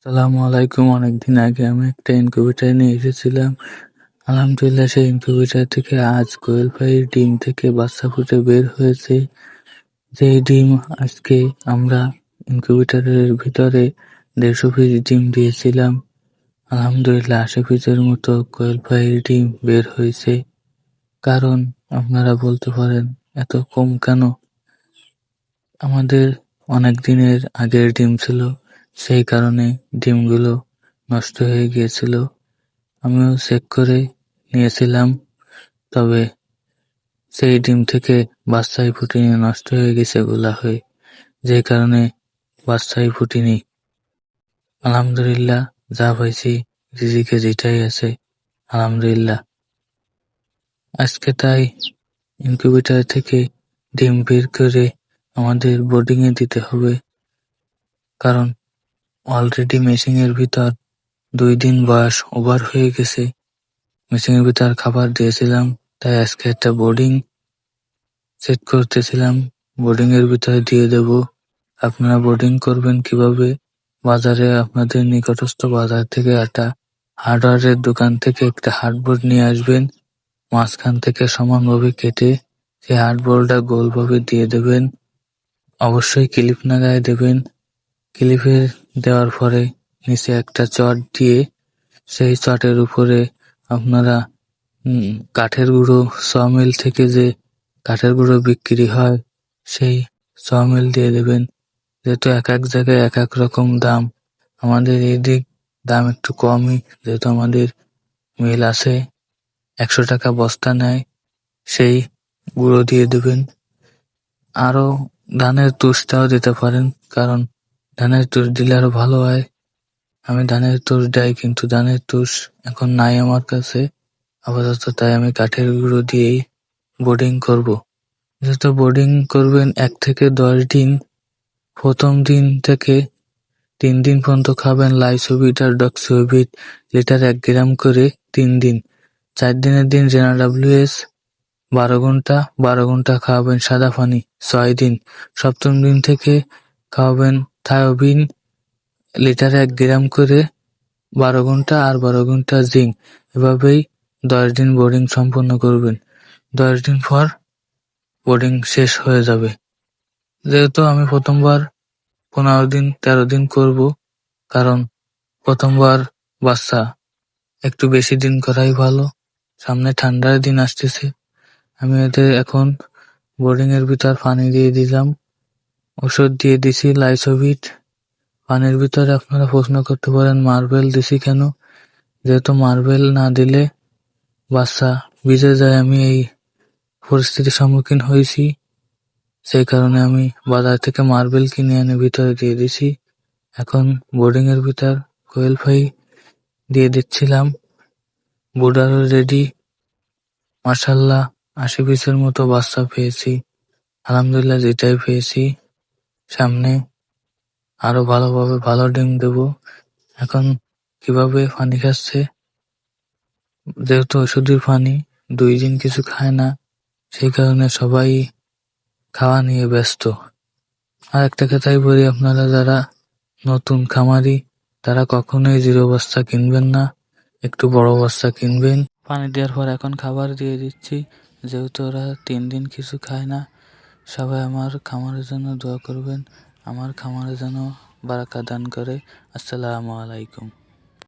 আসসালামু আলাইকুম। অনেকদিন আগে আমি একটা ইনকিউবেটর নিয়ে এসেছিলাম। আলহামদুলিল্লাহ সেই ইনকিউবেটর থেকে আজ কোয়েল পাখির ডিম থেকে বাচ্চা ফুটে বের হয়েছে। যেই ডিম আজকে আমরা ইনকিউবেটরের ভিতরে ১৫০ পিস ডিম দিয়েছিলাম। আলহামদুলিল্লাহ ৮০ পিসের মতো কোয়েল পাখির ডিম বের হয়েছে। কারণ আপনারা বলতে পারেন এত কম কেন? আমাদের অনেক দিনের আগের ডিম ছিল, সেই কারণে ডিমগুলো নষ্ট হয়ে গিয়েছিল। আমিও চেক করে নিয়েছিলাম, তবে সেই ডিম থেকে বাচ্চাই ফুটেনি, নষ্ট হয়ে গেছে গোলা হয়ে, যে কারণে বাচ্চাই ফুটেনি। আলহামদুলিল্লাহ, যা পাইছি রিজিকে যেটাই আছে আলহামদুলিল্লাহ। আজকে তাই ইনকিউবেটর থেকে ডিম বের করে আমাদের বোর্ডিংয়ে দিতে হবে, কারণ অলরেডি মেশিনের ভিতর ২ দিন বয়স ওভার হয়ে গেছে। মেশিনের ভিতর খাবার দিয়েছিলাম, তাই আজকে একটা বোর্ডিং সেট করতেছিলাম, বোর্ডিং এর ভিতরে দিয়ে দেব। আপনারা বোর্ডিং করবেন কিভাবে? বাজারে আপনাদের নিকটস্থ বাজার থেকে একটা হার্ডওয়্যারের দোকান থেকে একটা হার্ডবোর্ড নিয়ে আসবেন। মাঝখান থেকে সমানভাবে কেটে সেই হার্ডবোর্ডটা গোলভাবে দিয়ে দেবেন। অবশ্যই ক্লিপ লাগায় দেবেন। ক্লিপের দেওয়ার পরে নিচে একটা চট দিয়ে সেই চটের উপরে আপনারা কাঠের গুঁড়ো সমিল থেকে যে কাঠের গুঁড়ো বিক্রি হয়, সেই সমিল দিয়ে দেবেন। যেহেতু এক এক জায়গায় এক এক রকম দাম, আমাদের এদিক দাম একটু কমই, যেহেতু আমাদের মিল আছে। ১০০ টাকা বস্তা নেয়, সেই গুঁড়ো দিয়ে দেবেন। আরো ধানের তুষটাও দিতে পারেন, কারণ ধানের তুষ দিলে আরো ভালো হয়। আমি ধানের তুষ দেই, কিন্তু ধানের তুষ এখন নাই আমার কাছে আপাতত, তাই আমি কাঠের গুঁড়ো দিয়েই বোর্ডিং করব। যেহেতু বোর্ডিং করবেন ১ থেকে ১০ দিন, প্রথম দিন থেকে ৩ দিন পর্যন্ত খাবেন লাইসোভিট আর ডক্সিওভিট লিটার ১ গ্রাম করে ৩ দিন। ৪ দিনের দিন জেনাডব্লিউএস ১২ ঘন্টা খাওয়াবেন সাদা পানি ৬ দিন। সপ্তম দিন থেকে খাওয়াবেন থায়োবিন লিটারে ১ গ্রাম করে ১২ ঘন্টা আর ১২ ঘন্টা জিঙ্ক। এভাবেই ১০ দিন বোর্ডিং সম্পন্ন করবেন। ১০ দিন পর বোর্ডিং শেষ হয়ে যাবে। যেহেতু আমি প্রথমবার ১৫ দিন ১৩ দিন করব, কারণ প্রথমবার বাচ্চা একটু বেশি দিন করাই ভালো। সামনে ঠান্ডার দিন আসতেছে। আমি এতে এখন বোর্ডিং এর ভিতর পানি দিয়ে দিলাম, ওষুধ দিয়ে দিছি লাইসোভিট। পানির ভিতরে আপনারা প্রশ্ন করতে পারেন মার্বেল দিছি কেন? যেহেতু মার্বেল না দিলে বাচ্চা ভিজে যায়, আমি এই পরিস্থিতির সম্মুখীন হয়েছি, সেই কারণে আমি বাজার থেকে মার্বেল কিনে এনে ভিতরে দিয়ে দিছি। এখন বোর্ডিং এর ভিতর কোয়েল পাখি দিয়ে দিচ্ছিলাম। বোর্ডারও রেডি। মাশাআল্লাহ, ৮০ পিসের মতো বাচ্চা পেয়েছি। আলহামদুলিল্লাহ, যেটাই পেয়েছি সামনে আরো ভালোভাবে ভালো ডিম দেব। এখন কিভাবে পানি খাচ্ছে? যেহেতু ওষুধের পানি, ২ দিন কিছু খায় না, সেই কারণে সবাই খাওয়া নিয়ে ব্যস্ত। আর একটা কথাই বলি, আপনারা যারা নতুন খামারি তারা কখনোই 0 বস্তা কিনবেন না, একটু বড় বস্তা কিনবেন। পানি দেওয়ার পর এখন খাবার দিয়ে দিচ্ছি, যেহেতু ওরা ৩ দিন কিছু খায় না। সবাই আমার খামারের জন্য দোয়া করবেন, আমার খামারে যেন বারাকা দান করে। আসসালামু আলাইকুম।